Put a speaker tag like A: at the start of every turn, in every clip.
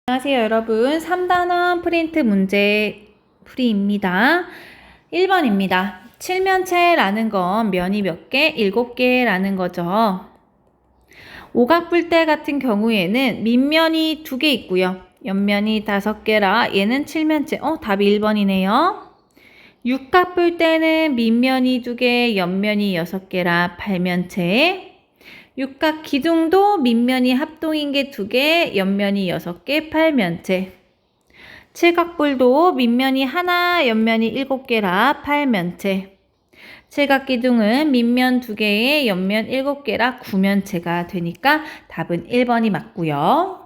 A: 안녕하세요 여러분. 3단원 프린트 문제 풀이입니다. 1번입니다. 칠면체라는 건 면이 몇 개? 7개라는 거죠. 오각뿔대 같은 경우에는 밑면이 2개 있고요. 옆면이 5개라 얘는 칠면체. 답이 1번이네요. 육각뿔대는 밑면이 2개, 옆면이 6개라 팔면체. 육각 기둥도 밑면이 합동인 게 2개, 옆면이 6개, 팔면체. 칠각뿔도 밑면이 하나, 옆면이 7개라 팔면체. 칠각 기둥은 밑면 2개에 옆면 7개라 구면체가 되니까 답은 1번이 맞고요.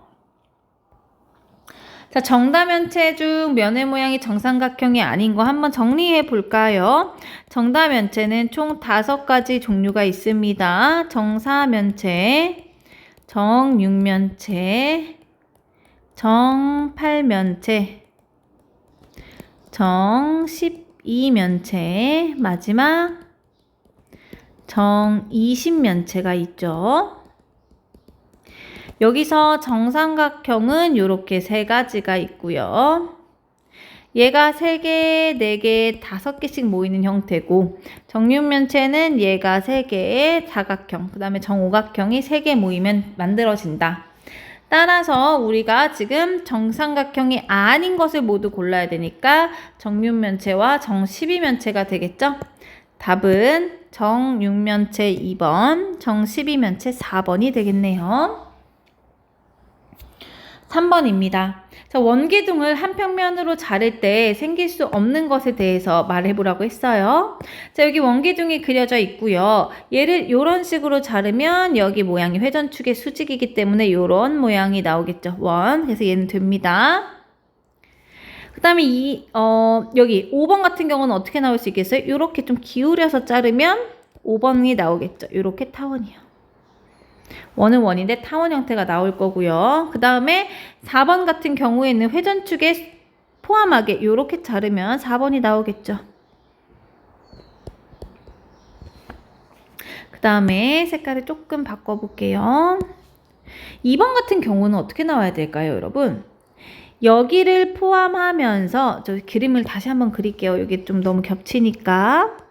A: 자, 정다면체 중 면의 모양이 정삼각형이 아닌 거 한번 정리해 볼까요? 정다면체는 총 5가지 종류가 있습니다. 정사면체, 정육면체, 정팔면체, 정12면체, 마지막 정20면체가 있죠. 여기서 정삼각형은 이렇게 3가지가 있고요. 얘가 3개, 4개, 5개씩 모이는 형태고 정육면체는 얘가 3개의 사각형, 그 다음에 정오각형이 3개 모이면 만들어진다. 따라서 우리가 지금 정삼각형이 아닌 것을 모두 골라야 되니까 정육면체와 정12면체가 되겠죠? 답은 정육면체 2번, 정12면체 4번이 되겠네요. 3번입니다. 자, 원기둥을 한 평면으로 자를 때 생길 수 없는 것에 대해서 말해보라고 했어요. 자, 여기 원기둥이 그려져 있고요. 얘를 이런 식으로 자르면 여기 모양이 회전축의 수직이기 때문에 이런 모양이 나오겠죠. 원. 그래서 얘는 됩니다. 그 다음에 여기 5번 같은 경우는 어떻게 나올 수 있겠어요? 이렇게 좀 기울여서 자르면 5번이 나오겠죠. 이렇게 타원이요. 원은 원인데 타원 형태가 나올 거고요. 그 다음에 4번 같은 경우에는 회전축에 포함하게 이렇게 자르면 4번이 나오겠죠. 그 다음에 색깔을 조금 바꿔볼게요. 2번 같은 경우는 어떻게 나와야 될까요, 여러분? 여기를 포함하면서 저 그림을 다시 한번 그릴게요. 여기 좀 너무 겹치니까.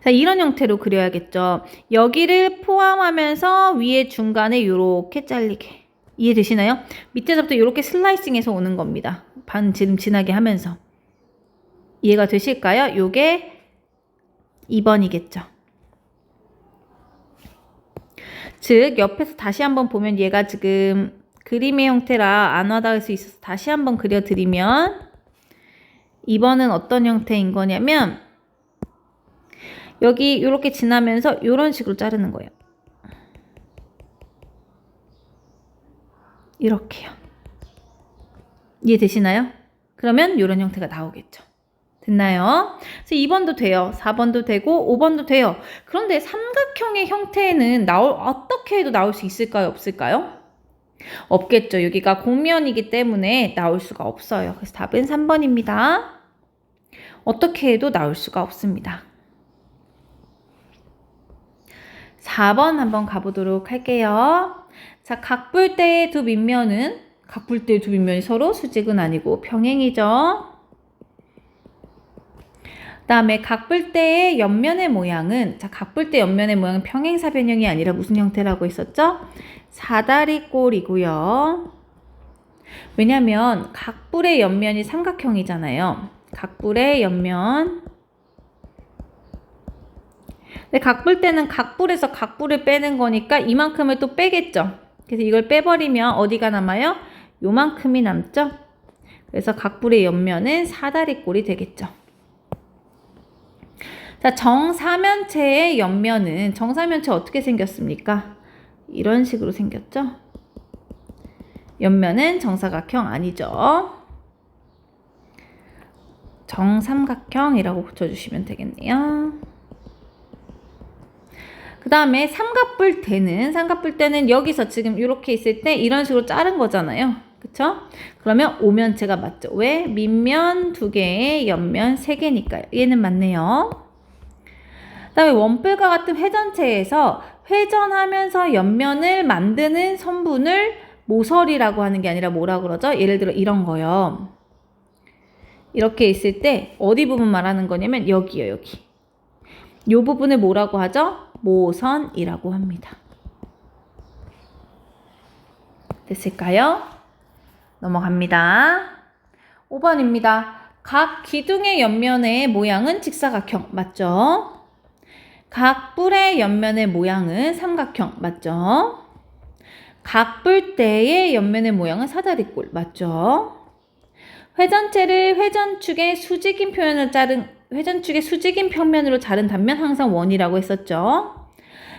A: 자, 이런 형태로 그려야겠죠. 여기를 포함하면서 위에 중간에 이렇게 잘리게. 이해되시나요? 밑에서부터 이렇게 슬라이싱해서 오는 겁니다. 반지름 진하게 하면서. 이해가 되실까요? 요게 2번이겠죠. 즉, 옆에서 다시 한번 보면 얘가 지금 그림의 형태라 안 와닿을 수 있어서 다시 한번 그려드리면 2번은 어떤 형태인 거냐면 여기 이렇게 지나면서 이런 식으로 자르는 거예요. 이렇게요. 이해되시나요? 그러면 이런 형태가 나오겠죠. 됐나요? 그래서 2번도 돼요. 4번도 되고 5번도 돼요. 그런데 삼각형의 형태는 어떻게 해도 나올 수 있을까요? 없을까요? 없겠죠. 여기가 공면이기 때문에 나올 수가 없어요. 그래서 답은 3번입니다. 어떻게 해도 나올 수가 없습니다. 4번 한번 가보도록 할게요. 자, 각뿔대의 두 밑면이 서로 수직은 아니고 평행이죠. 그 다음에 각뿔대의 옆면의 모양은, 자, 각뿔대 옆면의 모양은 평행사변형이 아니라 무슨 형태라고 했었죠? 사다리꼴이고요. 왜냐면 각뿔의 옆면이 삼각형이잖아요. 각뿔의 옆면. 근데 각뿔대는 각뿔에서 각뿔을 빼는 거니까 이만큼을 또 빼겠죠. 그래서 이걸 빼버리면 어디가 남아요? 요만큼이 남죠. 그래서 각뿔의 옆면은 사다리꼴이 되겠죠. 자, 정사면체의 옆면은, 정사면체 어떻게 생겼습니까? 이런 식으로 생겼죠. 옆면은 정사각형 아니죠. 정삼각형이라고 붙여주시면 되겠네요. 그 다음에 삼각뿔대는 여기서 지금 이렇게 있을 때 이런 식으로 자른 거잖아요. 그쵸? 그러면 오면체가 맞죠. 왜? 밑면 2개, 옆면 3개니까요. 얘는 맞네요. 그다음에 원뿔과 같은 회전체에서 회전하면서 옆면을 만드는 선분을 모서리라고 하는 게 아니라 뭐라 그러죠? 예를 들어 이런 거요. 이렇게 있을 때 어디 부분 말하는 거냐면 여기요, 여기. 이 부분을 뭐라고 하죠? 모선이라고 합니다. 됐을까요? 넘어갑니다. 5번입니다. 각 기둥의 옆면의 모양은 직사각형, 맞죠? 각 뿔의 옆면의 모양은 삼각형, 맞죠? 각 뿔대의 옆면의 모양은 사다리꼴, 맞죠? 회전체를 회전축의 수직인 평면으로 자른 단면 항상 원이라고 했었죠.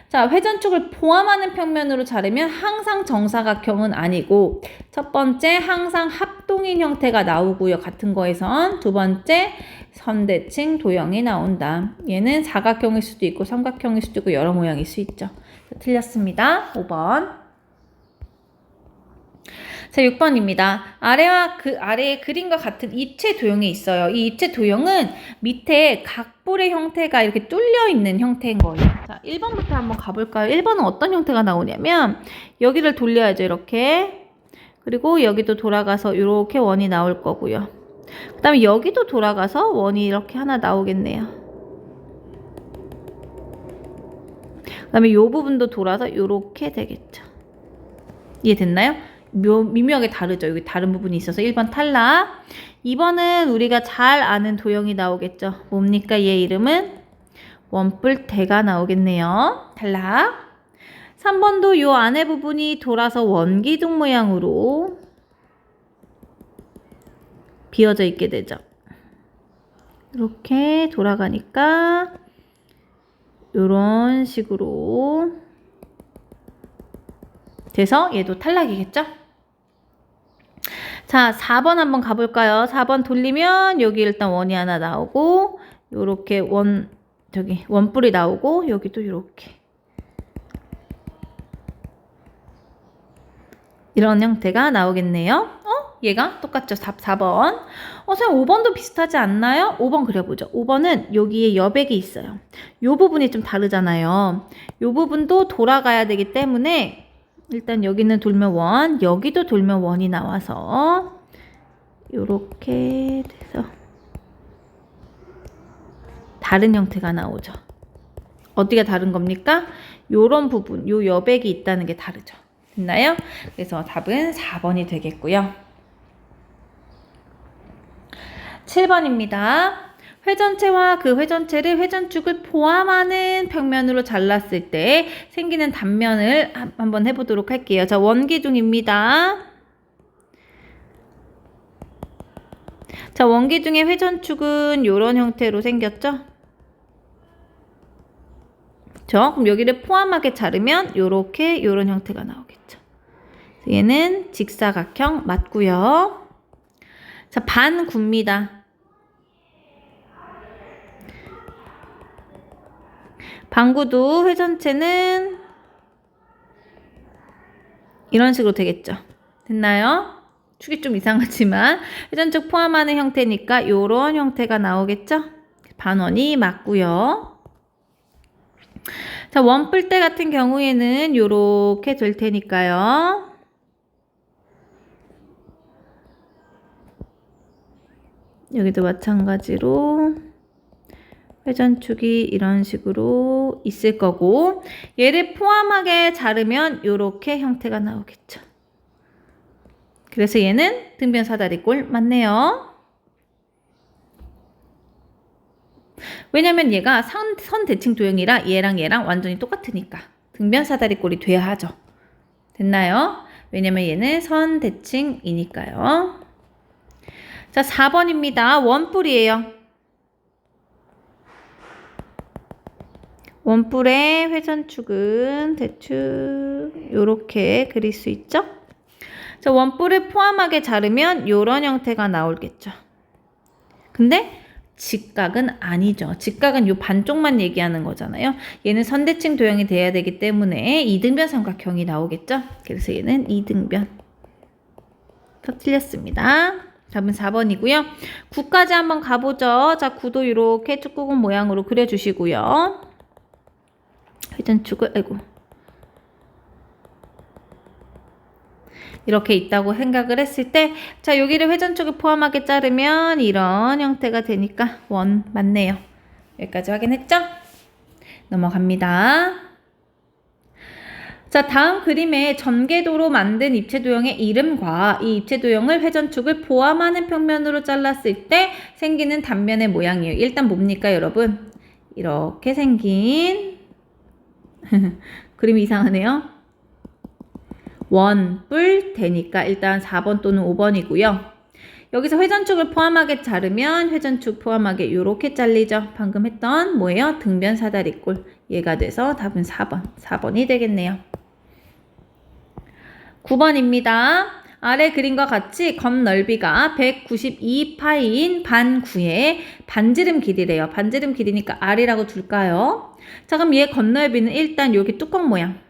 A: 자, 회전축을 포함하는 평면으로 자르면 항상 정사각형은 아니고, 첫 번째 항상 합동인 형태가 나오고요. 같은 거에선 두 번째 선대칭 도형이 나온다. 얘는 사각형일 수도 있고 삼각형일 수도 있고 여러 모양일 수 있죠. 틀렸습니다. 5번. 자, 6번입니다. 아래의 그림과 같은 입체 도형이 있어요. 이 입체 도형은 밑에 각볼의 형태가 이렇게 뚫려 있는 형태인 거예요. 자, 1번부터 한번 가볼까요? 1번은 어떤 형태가 나오냐면 여기를 돌려야죠. 이렇게. 그리고 여기도 돌아가서 이렇게 원이 나올 거고요. 그 다음에 여기도 돌아가서 원이 이렇게 하나 나오겠네요. 그 다음에 이 부분도 돌아서 이렇게 되겠죠. 이해됐나요? 미묘하게 다르죠. 여기 다른 부분이 있어서 1번 탈락. 2번은 우리가 잘 아는 도형이 나오겠죠. 뭡니까? 얘 이름은 원뿔대가 나오겠네요. 탈락. 3번도 요 안에 부분이 돌아서 원기둥 모양으로 비어져 있게 되죠. 이렇게 돌아가니까 요런 식으로 돼서 얘도 탈락이겠죠? 자, 4번 한번 가볼까요? 4번 돌리면 여기 일단 원이 하나 나오고 요렇게 원뿔이 나오고 여기도 요렇게 이런 형태가 나오겠네요. 얘가 똑같죠? 4번. 선생님 5번도 비슷하지 않나요? 5번 그려보죠. 5번은 여기에 여백이 있어요. 요 부분이 좀 다르잖아요. 요 부분도 돌아가야 되기 때문에 일단 여기는 돌면 원, 여기도 돌면 원이 나와서 요렇게 돼서 다른 형태가 나오죠. 어디가 다른 겁니까? 요런 부분, 요 여백이 있다는 게 다르죠. 됐나요? 그래서 답은 4번이 되겠고요. 7번입니다. 회전체와 그 회전체를 회전축을 포함하는 평면으로 잘랐을 때 생기는 단면을 한번 해보도록 할게요. 자, 원기둥입니다. 자, 원기둥의 회전축은 이런 형태로 생겼죠? 그렇죠? 그럼 여기를 포함하게 자르면 요런 형태가 나오겠죠. 얘는 직사각형 맞고요. 자, 반굽니다. 반구도 회전체는 이런 식으로 되겠죠. 됐나요? 축이 좀 이상하지만 회전축 포함하는 형태니까 이런 형태가 나오겠죠. 반원이 맞고요. 자, 원뿔대 같은 경우에는 이렇게 될 테니까요. 여기도 마찬가지로 회전축이 이런 식으로 있을 거고 얘를 포함하게 자르면 이렇게 형태가 나오겠죠. 그래서 얘는 등변 사다리꼴 맞네요. 왜냐면 얘가 선대칭 도형이라 얘랑 완전히 똑같으니까 등변 사다리꼴이 돼야 하죠. 됐나요? 왜냐면 얘는 선대칭이니까요. 자, 4번입니다. 원뿔이에요. 원뿔의 회전축은 대충 요렇게 그릴 수 있죠? 자, 원뿔을 포함하게 자르면 요런 형태가 나오겠죠. 근데 직각은 아니죠. 직각은 요 반쪽만 얘기하는 거잖아요. 얘는 선대칭 도형이 돼야 되기 때문에 이등변 삼각형이 나오겠죠? 그래서 얘는 이등변. 틀렸습니다. 답은 4번이고요. 9까지 한번 가보죠. 자, 9도 이렇게 축구공 모양으로 그려주시고요. 회전축을 이렇게 있다고 생각을 했을 때, 자, 여기를 회전축을 포함하게 자르면 이런 형태가 되니까 원 맞네요. 여기까지 확인했죠? 넘어갑니다. 자, 다음 그림에 전개도로 만든 입체도형의 이름과 이 입체도형을 회전축을 포함하는 평면으로 잘랐을 때 생기는 단면의 모양이에요. 일단 뭡니까, 여러분? 이렇게 생긴 그림이 이상하네요. 원, 뿔, 대니까 일단 4번 또는 5번이고요. 여기서 회전축을 포함하게 자르면 회전축 포함하게 이렇게 잘리죠. 방금 했던 뭐예요? 등변 사다리꼴. 얘가 돼서 답은 4번이 되겠네요. 9번입니다. 아래 그림과 같이 건 넓이가 192파이인 반구의 반지름 길이래요. 반지름 길이니까 R이라고 둘까요? 자, 그럼 얘 건 넓이는 일단 여기 뚜껑 모양.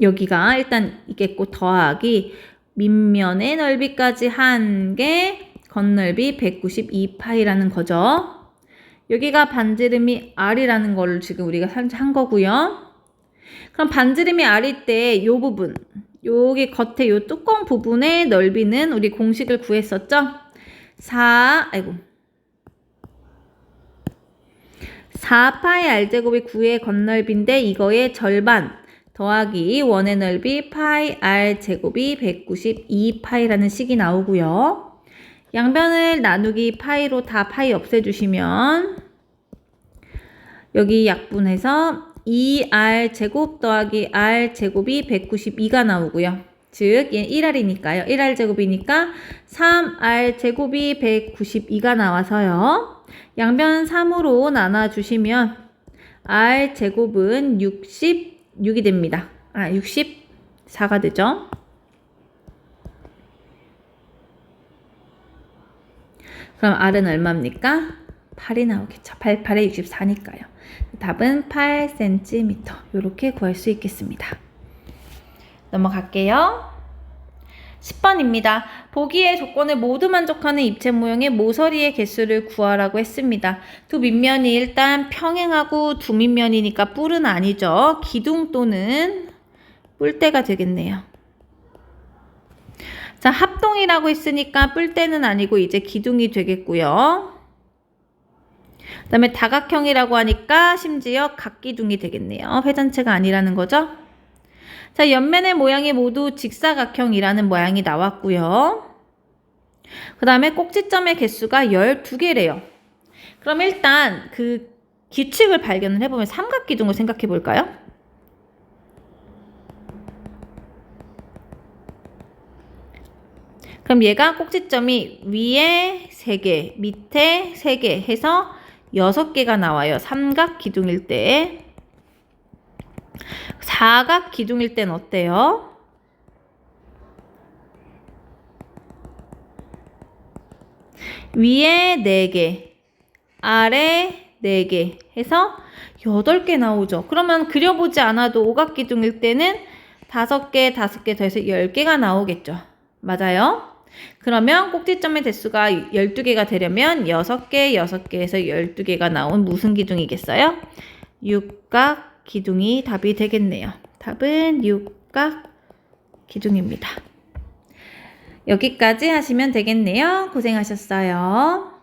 A: 여기가 일단 있겠고 더하기 밑면의 넓이까지 한 게 건넓이 192파이라는 거죠. 여기가 반지름이 R이라는 걸 지금 우리가 한 거고요. 그럼 반지름이 R일 때 요 부분, 여기 겉에 요 뚜껑 부분의 넓이는 우리 공식을 구했었죠? 4파이 R제곱이 9의 건넓이인데 이거의 절반 더하기 원의 넓이 파이 R제곱이 192파이라는 식이 나오고요. 양변을 나누기 파이로 다 파이 없애주시면 여기 약분해서 2R제곱 더하기 R제곱이 192가 나오고요. 즉, 얘는 1R이니까요. 1R제곱이니까 3R제곱이 192가 나와서요. 양변 3으로 나눠주시면 R제곱은 66이 됩니다. 64가 되죠. 그럼 R은 얼마입니까? 8이 나오겠죠. 8에 64니까요. 답은 8cm. 이렇게 구할 수 있겠습니다. 넘어갈게요. 10번입니다. 보기의 조건을 모두 만족하는 입체 모형의 모서리의 개수를 구하라고 했습니다. 두 밑면이 일단 평행하고 두 밑면이니까 뿔은 아니죠. 기둥 또는 뿔대가 되겠네요. 자, 합동이라고 했으니까 뿔대는 아니고 이제 기둥이 되겠고요. 그 다음에 다각형이라고 하니까 심지어 각기둥이 되겠네요. 회전체가 아니라는 거죠. 자, 옆면의 모양이 모두 직사각형이라는 모양이 나왔고요. 그 다음에 꼭지점의 개수가 12개래요. 그럼 일단 그 규칙을 발견을 해보면 삼각기둥을 생각해 볼까요? 그럼 얘가 꼭지점이 위에 3개, 밑에 3개 해서 6개가 나와요. 삼각 기둥일 때. 사각 기둥일 땐 어때요? 위에 4개, 아래 4개 해서 8개 나오죠. 그러면 그려보지 않아도 오각 기둥일 때는 5개, 5개 더해서 10개가 나오겠죠. 맞아요? 그러면 꼭지점의 대수가 12개가 되려면 6개, 6개에서 12개가 나온 무슨 기둥이겠어요? 육각 기둥이 답이 되겠네요. 답은 육각 기둥입니다. 여기까지 하시면 되겠네요. 고생하셨어요.